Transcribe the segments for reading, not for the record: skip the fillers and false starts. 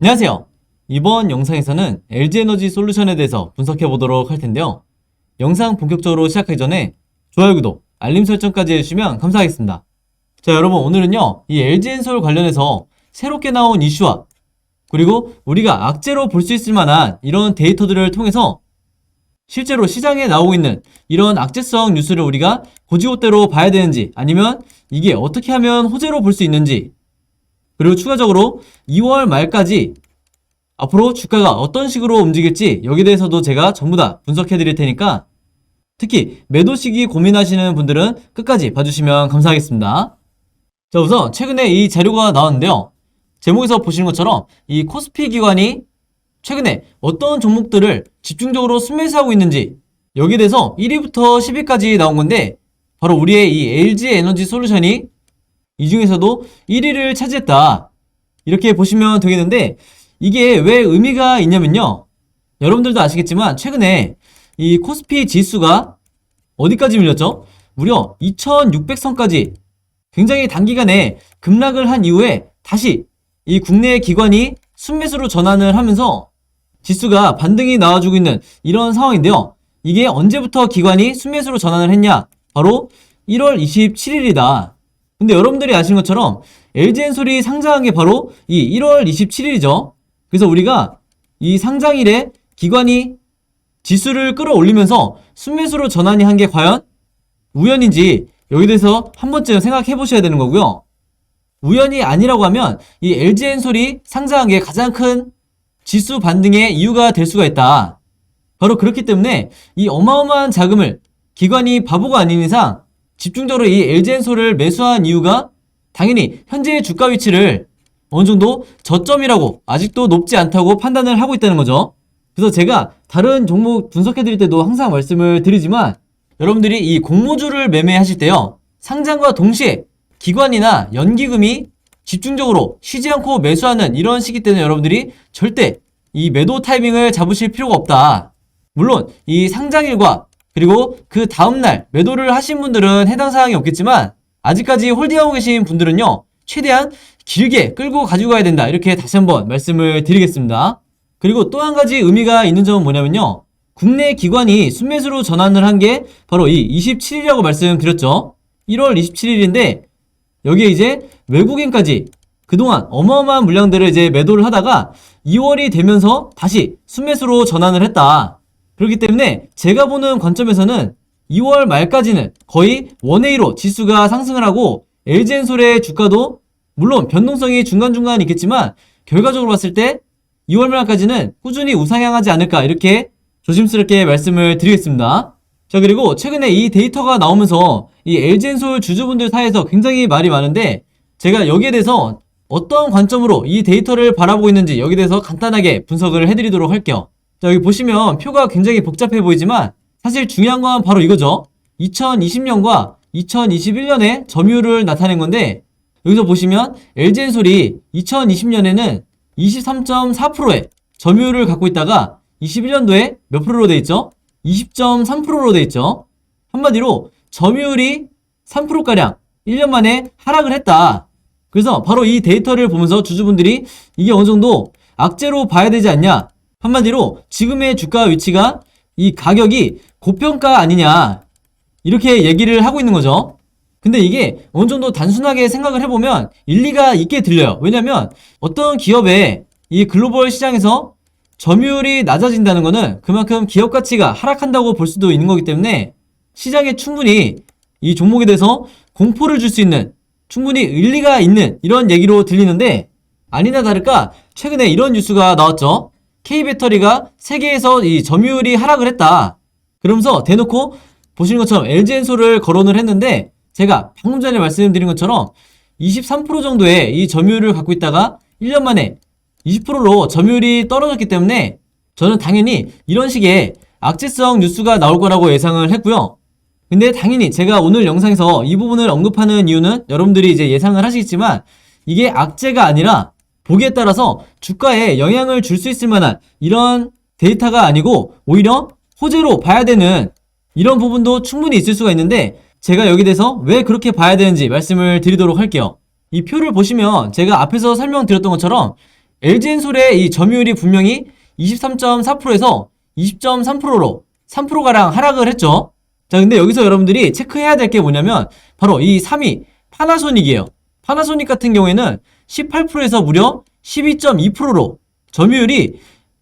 안녕하세요. 이번 영상에서는 LG에너지 솔루션에 대해서 분석해 보도록 할 텐데요. 영상 본격적으로 시작하기 전에 좋아요, 구독, 알림 설정까지 해주시면 감사하겠습니다. 자, 여러분, 오늘은요, 이 LG엔솔 관련해서 새롭게 나온 이슈와 그리고 우리가 악재로 볼 수 있을 만한 이런 데이터들을 통해서 실제로 시장에 나오고 있는 이런 악재성 뉴스를 우리가 고지고대로 봐야 되는지, 아니면 이게 어떻게 하면 호재로 볼 수 있는지, 그리고 추가적으로 2월 말까지 앞으로 주가가 어떤 식으로 움직일지 여기에 대해서도 제가 전부 다 분석해 드릴 테니까 특히 매도 시기 고민하시는 분들은 끝까지 봐주시면 감사하겠습니다. 자, 우선 최근에 이 자료가 나왔는데요. 제목에서 보시는 것처럼 이 코스피 기관이 최근에 어떤 종목들을 집중적으로 순매수하고 있는지 여기에 대해서 1위부터 10위까지 나온 건데, 바로 우리의 이 LG 에너지 솔루션이 이 중에서도 1위를 차지했다, 이렇게 보시면 되겠는데, 이게 왜 의미가 있냐면요, 여러분들도 아시겠지만 최근에 이 코스피 지수가 어디까지 밀렸죠? 무려 2600선까지 굉장히 단기간에 급락을 한 이후에 다시 이 국내 기관이 순매수로 전환을 하면서 지수가 반등이 나와주고 있는 이런 상황인데요. 이게 언제부터 기관이 순매수로 전환을 했냐? 바로 1월 27일이다. 근데 여러분들이 아시는 것처럼 LG엔솔이 상장한 게 바로 이 1월 27일이죠. 그래서 우리가 이 상장일에 기관이 지수를 끌어올리면서 순매수로 전환이 한 게 과연 우연인지 여기에 대해서 한 번쯤 생각해 보셔야 되는 거고요. 우연이 아니라고 하면 이 LG엔솔이 상장한 게 가장 큰 지수 반등의 이유가 될 수가 있다. 바로 그렇기 때문에 이 어마어마한 자금을 기관이 바보가 아닌 이상 집중적으로 이 LG엔솔을 매수한 이유가 당연히 현재의 주가 위치를 어느 정도 저점이라고, 아직도 높지 않다고 판단을 하고 있다는 거죠. 그래서 제가 다른 종목 분석해 드릴 때도 항상 말씀을 드리지만, 여러분들이 이 공모주를 매매하실 때요, 상장과 동시에 기관이나 연기금이 집중적으로 쉬지 않고 매수하는 이런 시기 때는 여러분들이 절대 이 매도 타이밍을 잡으실 필요가 없다. 물론 이 상장일과 그리고 그 다음날 매도를 하신 분들은 해당 사항이 없겠지만, 아직까지 홀딩하고 계신 분들은요, 최대한 길게 끌고 가지고 가야 된다, 이렇게 다시 한번 말씀을 드리겠습니다. 그리고 또 한 가지 의미가 있는 점은 뭐냐면요, 국내 기관이 순매수로 전환을 한 게 바로 이 27일이라고 말씀드렸죠. 1월 27일인데 여기에 이제 외국인까지 그동안 어마어마한 물량들을 이제 매도를 하다가 2월이 되면서 다시 순매수로 전환을 했다. 그렇기 때문에 제가 보는 관점에서는 2월 말까지는 거의 원웨이로 지수가 상승을 하고, LG엔솔의 주가도 물론 변동성이 중간중간 있겠지만 결과적으로 봤을 때 2월 말까지는 꾸준히 우상향하지 않을까, 이렇게 조심스럽게 말씀을 드리겠습니다. 자, 그리고 최근에 이 데이터가 나오면서 이 LG엔솔 주주분들 사이에서 굉장히 말이 많은데, 제가 여기에 대해서 어떤 관점으로 이 데이터를 바라보고 있는지 여기에 대해서 간단하게 분석을 해드리도록 할게요. 자, 여기 보시면 표가 굉장히 복잡해 보이지만 사실 중요한 건 바로 이거죠. 2020년과 2021년에 점유율을 나타낸 건데, 여기서 보시면 LG엔솔이 2020년에는 23.4%의 점유율을 갖고 있다가 21년도에 몇 프로로 돼 있죠? 20.3%로 돼 있죠. 한마디로 점유율이 3%가량 1년 만에 하락을 했다. 그래서 바로 이 데이터를 보면서 주주분들이 이게 어느 정도 악재로 봐야 되지 않냐, 한마디로 지금의 주가 위치가 이 가격이 고평가 아니냐, 이렇게 얘기를 하고 있는 거죠. 근데 이게 어느 정도 단순하게 생각을 해보면 일리가 있게 들려요. 왜냐면 어떤 기업의 이 글로벌 시장에서 점유율이 낮아진다는 거는 그만큼 기업 가치가 하락한다고 볼 수도 있는 거기 때문에 시장에 충분히 이 종목에 대해서 공포를 줄 수 있는, 충분히 일리가 있는 이런 얘기로 들리는데, 아니나 다를까 최근에 이런 뉴스가 나왔죠. K배터리가 세계에서 이 점유율이 하락을 했다. 그러면서 대놓고 보시는 것처럼 LG엔솔을 거론을 했는데, 제가 방금 전에 말씀드린 것처럼 23% 정도의 이 점유율을 갖고 있다가 1년 만에 20%로 점유율이 떨어졌기 때문에 저는 당연히 이런 식의 악재성 뉴스가 나올 거라고 예상을 했고요. 근데 당연히 제가 오늘 영상에서 이 부분을 언급하는 이유는 여러분들이 이제 예상을 하시겠지만, 이게 악재가 아니라 보기에 따라서 주가에 영향을 줄 수 있을 만한 이런 데이터가 아니고 오히려 호재로 봐야 되는 이런 부분도 충분히 있을 수가 있는데, 제가 여기 대해서 왜 그렇게 봐야 되는지 말씀을 드리도록 할게요. 이 표를 보시면 제가 앞에서 설명드렸던 것처럼 LG엔솔의 이 점유율이 분명히 23.4%에서 20.3%로 3%가량 하락을 했죠. 자, 근데 여기서 여러분들이 체크해야 될 게 뭐냐면 바로 이 3위 파나소닉이에요. 파나소닉 같은 경우에는 18%에서 무려 12.2%로 점유율이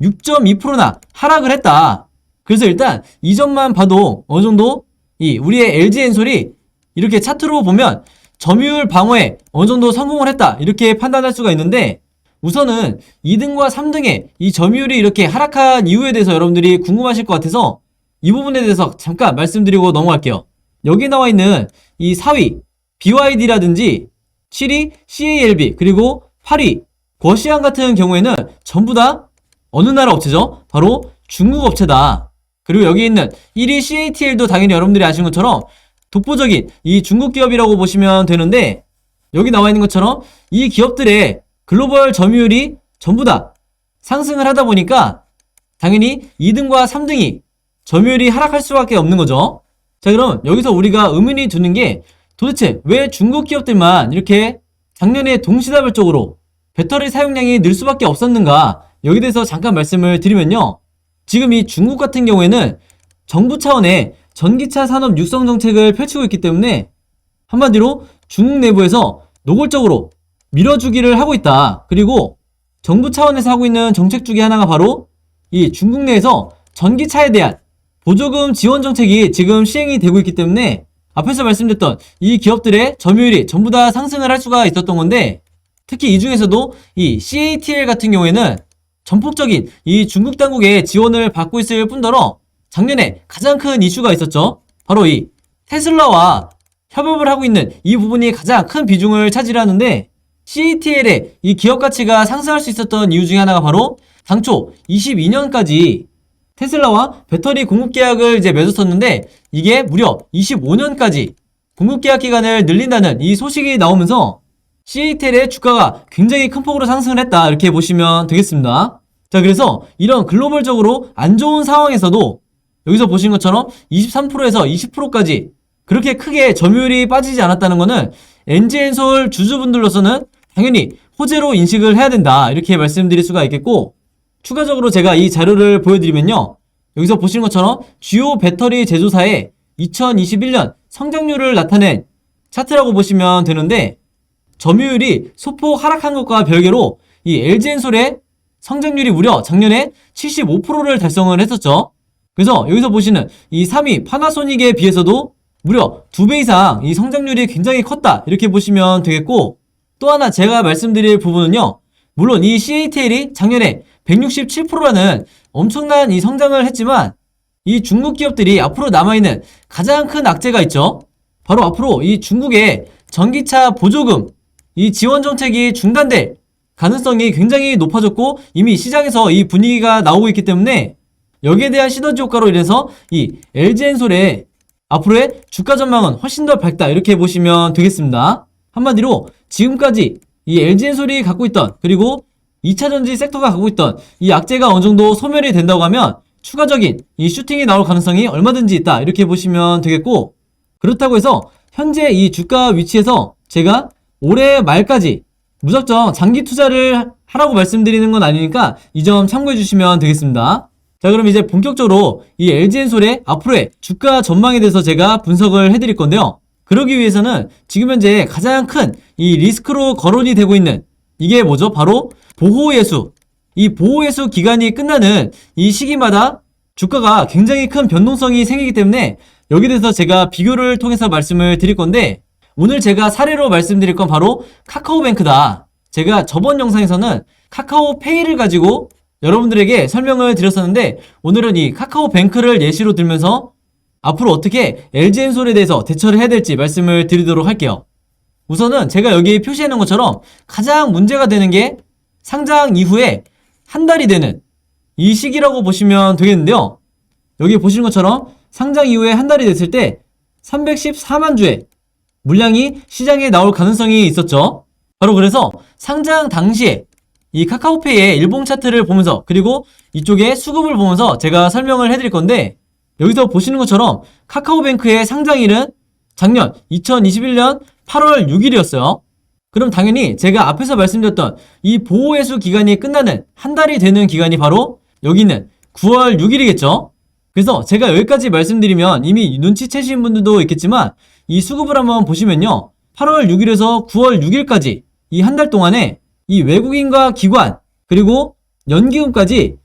6.2%나 하락을 했다. 그래서 일단 이 점만 봐도 어느 정도 이 우리의 LG엔솔이 이렇게 차트로 보면 점유율 방어에 어느 정도 성공을 했다, 이렇게 판단할 수가 있는데, 우선은 2등과 3등의 이 점유율이 이렇게 하락한 이유에 대해서 여러분들이 궁금하실 것 같아서 이 부분에 대해서 잠깐 말씀드리고 넘어갈게요. 여기 나와 있는 이 4위 BYD라든지 7위 CALB 그리고 8위 거시안 같은 경우에는 전부 다 어느 나라 업체죠? 바로 중국 업체다. 그리고 여기 있는 1위 CATL도 당연히 여러분들이 아시는 것처럼 독보적인 이 중국 기업이라고 보시면 되는데, 여기 나와 있는 것처럼 이 기업들의 글로벌 점유율이 전부 다 상승을 하다 보니까 당연히 2등과 3등이 점유율이 하락할 수밖에 없는 거죠. 자, 그럼 여기서 우리가 의문이 드는 게 도대체 왜 중국 기업들만 이렇게 작년에 동시다발적으로 배터리 사용량이 늘 수밖에 없었는가, 여기 대해서 잠깐 말씀을 드리면요. 지금 이 중국 같은 경우에는 정부 차원의 전기차 산업 육성 정책을 펼치고 있기 때문에 한마디로 중국 내부에서 노골적으로 밀어주기를 하고 있다. 그리고 정부 차원에서 하고 있는 정책 중에 하나가 바로 이 중국 내에서 전기차에 대한 보조금 지원 정책이 지금 시행이 되고 있기 때문에 앞에서 말씀드렸던 이 기업들의 점유율이 전부 다 상승을 할 수가 있었던 건데, 특히 이 중에서도 이 CATL 같은 경우에는 전폭적인 이 중국 당국의 지원을 받고 있을 뿐더러 작년에 가장 큰 이슈가 있었죠. 바로 이 테슬라와 협업을 하고 있는 이 부분이 가장 큰 비중을 차지하는데, CATL의 이 기업 가치가 상승할 수 있었던 이유 중에 하나가 바로 당초 22년까지 테슬라와 배터리 공급 계약을 이제 맺었었는데, 이게 무려 25년까지 공급 계약 기간을 늘린다는 이 소식이 나오면서 CATL의 주가가 굉장히 큰 폭으로 상승을 했다, 이렇게 보시면 되겠습니다. 자, 그래서 이런 글로벌적으로 안 좋은 상황에서도 여기서 보신 것처럼 23%에서 20%까지 그렇게 크게 점유율이 빠지지 않았다는 것은 LG엔솔 주주분들로서는 당연히 호재로 인식을 해야 된다, 이렇게 말씀드릴 수가 있겠고, 추가적으로 제가 이 자료를 보여드리면요. 여기서 보시는 것처럼 주요 배터리 제조사의 2021년 성장률을 나타낸 차트라고 보시면 되는데, 점유율이 소폭 하락한 것과 별개로 이 LG엔솔의 성장률이 무려 작년에 75%를 달성을 했었죠. 그래서 여기서 보시는 이 3위 파나소닉에 비해서도 무려 2배 이상 이 성장률이 굉장히 컸다, 이렇게 보시면 되겠고, 또 하나 제가 말씀드릴 부분은요. 물론 이 CATL이 작년에 167%라는 엄청난 이 성장을 했지만 이 중국 기업들이 앞으로 남아있는 가장 큰 악재가 있죠. 바로 앞으로 이 중국의 전기차 보조금 이 지원 정책이 중단될 가능성이 굉장히 높아졌고, 이미 시장에서 이 분위기가 나오고 있기 때문에 여기에 대한 시너지 효과로 인해서 이 LG엔솔의 앞으로의 주가 전망은 훨씬 더 밝다, 이렇게 보시면 되겠습니다. 한마디로 지금까지 이 LG엔솔이 갖고 있던, 그리고 2차전지 섹터가 갖고 있던 이 악재가 어느 정도 소멸이 된다고 하면 추가적인 이 슈팅이 나올 가능성이 얼마든지 있다, 이렇게 보시면 되겠고, 그렇다고 해서 현재 이 주가 위치에서 제가 올해 말까지 무작정 장기 투자를 하라고 말씀드리는 건 아니니까 이 점 참고해 주시면 되겠습니다. 자, 그럼 이제 본격적으로 이 LG엔솔의 앞으로의 주가 전망에 대해서 제가 분석을 해드릴 건데요. 그러기 위해서는 지금 현재 가장 큰 이 리스크로 거론이 되고 있는 이게 뭐죠? 바로 보호예수. 이 보호예수 기간이 끝나는 이 시기마다 주가가 굉장히 큰 변동성이 생기기 때문에 여기에 대해서 제가 비교를 통해서 말씀을 드릴 건데, 오늘 제가 사례로 말씀드릴 건 바로 카카오뱅크다. 제가 저번 영상에서는 카카오페이를 가지고 여러분들에게 설명을 드렸었는데, 오늘은 이 카카오뱅크를 예시로 들면서 앞으로 어떻게 LG엔솔에 대해서 대처를 해야 될지 말씀을 드리도록 할게요. 우선은 제가 여기 표시해 놓은 것처럼 가장 문제가 되는 게 상장 이후에 한 달이 되는 이 시기라고 보시면 되겠는데요. 여기 보시는 것처럼 상장 이후에 한 달이 됐을 때 314만 주의 물량이 시장에 나올 가능성이 있었죠. 바로 그래서 상장 당시에 이 카카오페이의 일봉 차트를 보면서, 그리고 이쪽에 수급을 보면서 제가 설명을 해드릴 건데, 여기서 보시는 것처럼 카카오뱅크의 상장일은 작년 2021년 8월 6일이었어요. 그럼 당연히 제가 앞에서 말씀드렸던 이 보호해수 기간이 끝나는 한 달이 되는 기간이 바로 여기는 9월 6일이겠죠. 그래서 제가 여기까지 말씀드리면 이미 눈치채신 분들도 있겠지만 이 수급을 한번 보시면요. 8월 6일에서 9월 6일까지 이 한 달 동안에 이 외국인과 기관 그리고 연기금까지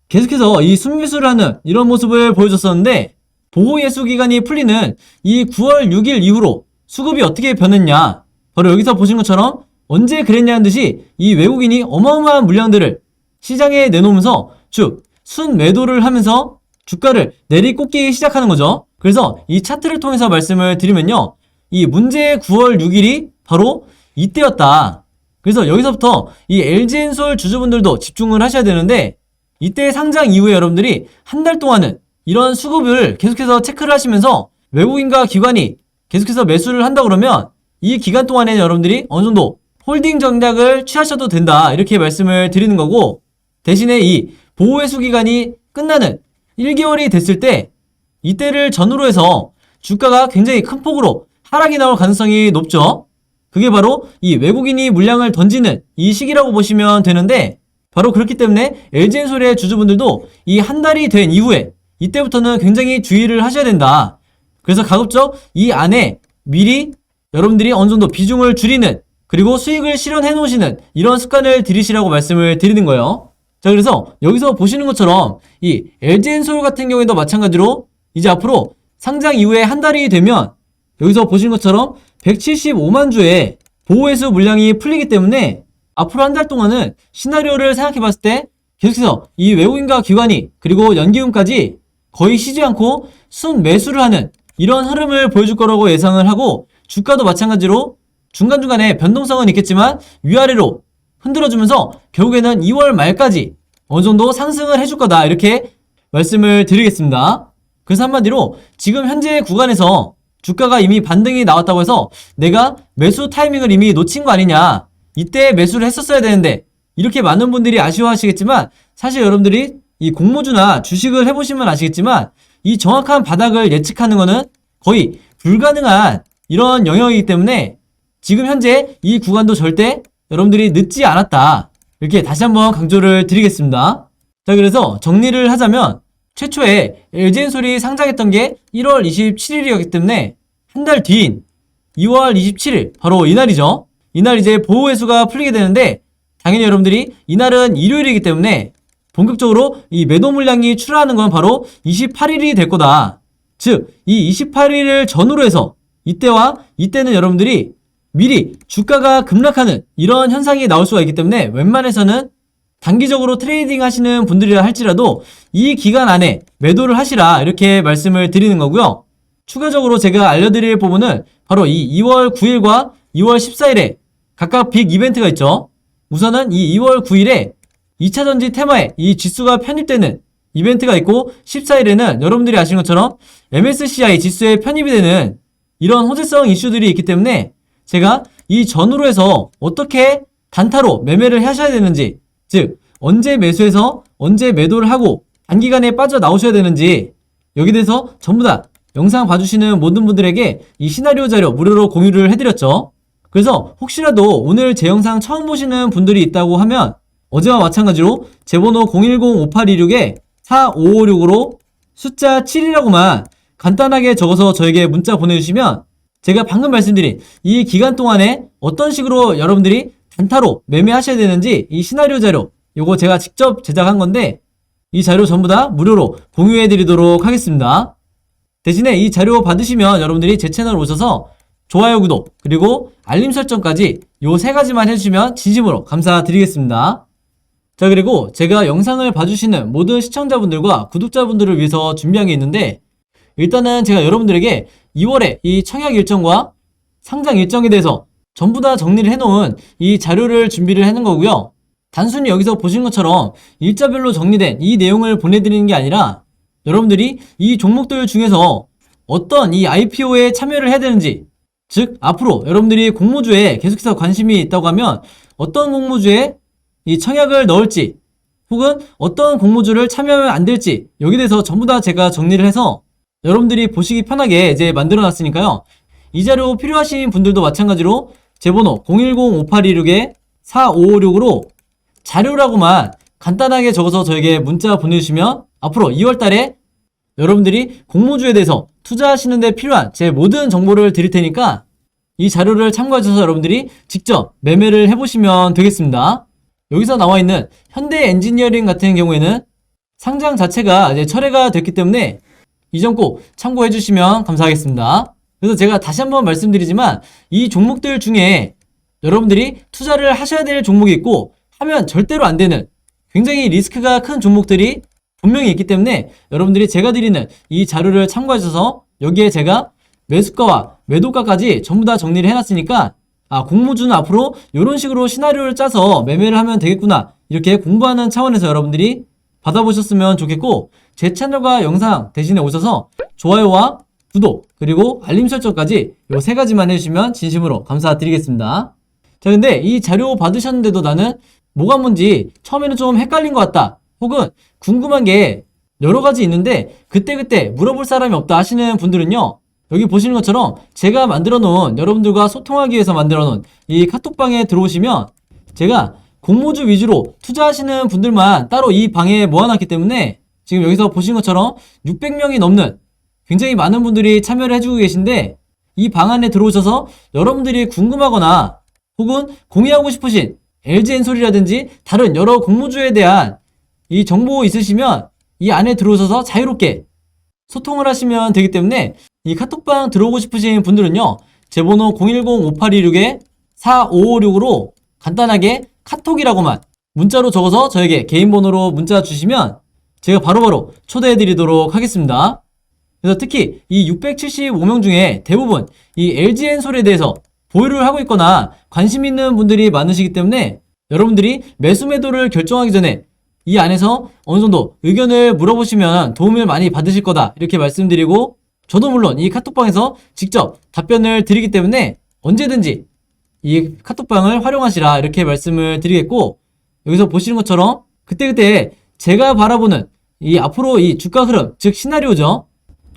계속해서 이 순매수를 하는 이런 모습을 보여줬었는데 보호예수 기간이 풀리는 이 9월 6일 이후로 수급이 어떻게 변했냐. 바로 여기서 보신 것처럼 언제 그랬냐는 듯이 이 외국인이 어마어마한 물량들을 시장에 내놓으면서 쭉 순매도를 하면서 주가를 내리꽂기 시작하는 거죠. 그래서 이 차트를 통해서 말씀을 드리면요. 이 문제의 9월 6일이 바로 이때였다. 그래서 여기서부터 이 LG엔솔 주주분들도 집중을 하셔야 되는데 이때 상장 이후에 여러분들이 한 달 동안은 이런 수급을 계속해서 체크를 하시면서 외국인과 기관이 계속해서 매수를 한다 그러면 이 기간 동안에는 여러분들이 어느 정도 홀딩 전략을 취하셔도 된다 이렇게 말씀을 드리는 거고 대신에 이 보호회수 기간이 끝나는 1개월이 됐을 때 이때를 전후로 해서 주가가 굉장히 큰 폭으로 하락이 나올 가능성이 높죠. 그게 바로 이 외국인이 물량을 던지는 이 시기라고 보시면 되는데 바로 그렇기 때문에 LG엔솔의 주주분들도 이 한 달이 된 이후에 이때부터는 굉장히 주의를 하셔야 된다. 그래서 가급적 이 안에 미리 여러분들이 어느 정도 비중을 줄이는 그리고 수익을 실현해 놓으시는 이런 습관을 들이시라고 말씀을 드리는 거예요. 자, 그래서 여기서 보시는 것처럼 이 LG엔솔 같은 경우에도 마찬가지로 이제 앞으로 상장 이후에 한 달이 되면 여기서 보시는 것처럼 175만 주의 보호회수 물량이 풀리기 때문에 앞으로 한 달 동안은 시나리오를 생각해 봤을 때 계속해서 이 외국인과 기관이 그리고 연기금까지 거의 쉬지 않고 순매수를 하는 이런 흐름을 보여줄 거라고 예상을 하고 주가도 마찬가지로 중간중간에 변동성은 있겠지만 위아래로 흔들어주면서 결국에는 2월 말까지 어느 정도 상승을 해줄 거다 이렇게 말씀을 드리겠습니다. 그래서 한마디로 지금 현재 구간에서 주가가 이미 반등이 나왔다고 해서 내가 매수 타이밍을 이미 놓친 거 아니냐 이때 매수를 했었어야 되는데 이렇게 많은 분들이 아쉬워하시겠지만 사실 여러분들이 이 공모주나 주식을 해보시면 아시겠지만 이 정확한 바닥을 예측하는 거는 거의 불가능한 이런 영역이기 때문에 지금 현재 이 구간도 절대 여러분들이 늦지 않았다 이렇게 다시 한번 강조를 드리겠습니다. 자, 그래서 정리를 하자면 최초에 LG엔솔이 상장했던 게 1월 27일이었기 때문에 한 달 뒤인 2월 27일 바로 이날이죠. 이날 이제 보호회수가 풀리게 되는데 당연히 여러분들이 이날은 일요일이기 때문에 본격적으로 이 매도 물량이 출하하는 건 바로 28일이 될 거다. 즉, 이 28일을 전후로 해서 이때와 이때는 여러분들이 미리 주가가 급락하는 이런 현상이 나올 수가 있기 때문에 웬만해서는 단기적으로 트레이딩 하시는 분들이라 할지라도 이 기간 안에 매도를 하시라 이렇게 말씀을 드리는 거고요. 추가적으로 제가 알려드릴 부분은 바로 이 2월 9일과 2월 14일에 각각 빅 이벤트가 있죠. 우선은 이 2월 9일에 2차전지 테마에 이 지수가 편입되는 이벤트가 있고 14일에는 여러분들이 아시는 것처럼 MSCI 지수에 편입이 되는 이런 호재성 이슈들이 있기 때문에 제가 이 전후로 해서 어떻게 단타로 매매를 하셔야 되는지 즉 언제 매수해서 언제 매도를 하고 단기간에 빠져나오셔야 되는지 여기 대해서 전부 다 영상 봐주시는 모든 분들에게 이 시나리오 자료 무료로 공유를 해드렸죠. 그래서 혹시라도 오늘 제 영상 처음 보시는 분들이 있다고 하면 어제와 마찬가지로 제 번호 010-5826-4556으로 숫자 7이라고만 간단하게 적어서 저에게 문자 보내주시면 제가 방금 말씀드린 이 기간 동안에 어떤 식으로 여러분들이 단타로 매매하셔야 되는지 이 시나리오 자료 요거 제가 직접 제작한 건데 이 자료 전부 다 무료로 공유해 드리도록 하겠습니다. 대신에 이 자료 받으시면 여러분들이 제 채널 오셔서 좋아요, 구독, 그리고 알림 설정까지 요 3가지만 해주시면 진심으로 감사드리겠습니다. 자, 그리고 제가 영상을 봐주시는 모든 시청자분들과 구독자분들을 위해서 준비한 게 있는데 일단은 제가 여러분들에게 2월에 이 청약 일정과 상장 일정에 대해서 전부 다 정리를 해놓은 이 자료를 준비를 해놓은 거고요. 단순히 여기서 보신 것처럼 일자별로 정리된 이 내용을 보내드리는 게 아니라 여러분들이 이 종목들 중에서 어떤 이 IPO에 참여를 해야 되는지 즉 앞으로 여러분들이 공모주에 계속해서 관심이 있다고 하면 어떤 공모주에 이 청약을 넣을지 혹은 어떤 공모주를 참여하면 안 될지 여기 대해서 전부 다 제가 정리를 해서 여러분들이 보시기 편하게 이제 만들어 놨으니까요. 이 자료 필요하신 분들도 마찬가지로 제 번호 010-5826-4556으로 자료라고만 간단하게 적어서 저에게 문자 보내주시면 앞으로 2월달에 여러분들이 공모주에 대해서 투자하시는 데 필요한 제 모든 정보를 드릴 테니까 이 자료를 참고하셔서 여러분들이 직접 매매를 해보시면 되겠습니다. 여기서 나와 있는 현대 엔지니어링 같은 경우에는 상장 자체가 이제 철회가 됐기 때문에 이 점 꼭 참고해 주시면 감사하겠습니다. 그래서 제가 다시 한번 말씀드리지만 이 종목들 중에 여러분들이 투자를 하셔야 될 종목이 있고 하면 절대로 안 되는 굉장히 리스크가 큰 종목들이 분명히 있기 때문에 여러분들이 제가 드리는 이 자료를 참고하셔서 여기에 제가 매수가와 매도가까지 전부 다 정리를 해놨으니까 공모주는 앞으로 이런 식으로 시나리오를 짜서 매매를 하면 되겠구나 이렇게 공부하는 차원에서 여러분들이 받아보셨으면 좋겠고 제 채널과 영상 대신에 오셔서 좋아요와 구독 그리고 알림 설정까지 요 세 가지만 해주시면 진심으로 감사드리겠습니다. 자, 근데 이 자료 받으셨는데도 나는 뭐가 뭔지 처음에는 좀 헷갈린 것 같다 혹은 궁금한 게 여러 가지 있는데 그때그때 물어볼 사람이 없다 하시는 분들은요, 여기 보시는 것처럼 제가 만들어 놓은, 여러분들과 소통하기 위해서 만들어 놓은 이 카톡방에 들어오시면 제가 공모주 위주로 투자하시는 분들만 따로 이 방에 모아놨기 때문에 지금 여기서 보시는 것처럼 600명이 넘는 굉장히 많은 분들이 참여를 해주고 계신데 이 방 안에 들어오셔서 여러분들이 궁금하거나 혹은 공유하고 싶으신 LG엔솔이라든지 다른 여러 공모주에 대한 이 정보 있으시면 이 안에 들어오셔서 자유롭게 소통을 하시면 되기 때문에 이 카톡방 들어오고 싶으신 분들은요, 제 번호 010-5826-4556으로 간단하게 카톡이라고만 문자로 적어서 저에게 개인 번호로 문자 주시면 제가 바로바로 초대해 드리도록 하겠습니다. 그래서 특히 이 675명 중에 대부분 이 LG엔솔에 대해서 보유를 하고 있거나 관심 있는 분들이 많으시기 때문에 여러분들이 매수 매도를 결정하기 전에 이 안에서 어느 정도 의견을 물어보시면 도움을 많이 받으실 거다 이렇게 말씀드리고, 저도 물론 이 카톡방에서 직접 답변을 드리기 때문에 언제든지 이 카톡방을 활용하시라 이렇게 말씀을 드리겠고, 여기서 보시는 것처럼 그때그때 제가 바라보는 이 앞으로 이 주가 흐름, 즉 시나리오죠,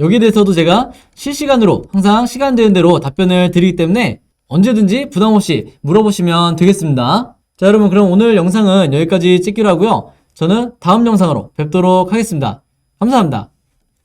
여기에 대해서도 제가 실시간으로 항상 시간 되는 대로 답변을 드리기 때문에 언제든지 부담없이 물어보시면 되겠습니다. 자, 여러분, 그럼 오늘 영상은 여기까지 찍기로 하고요. 저는 다음 영상으로 뵙도록 하겠습니다. 감사합니다.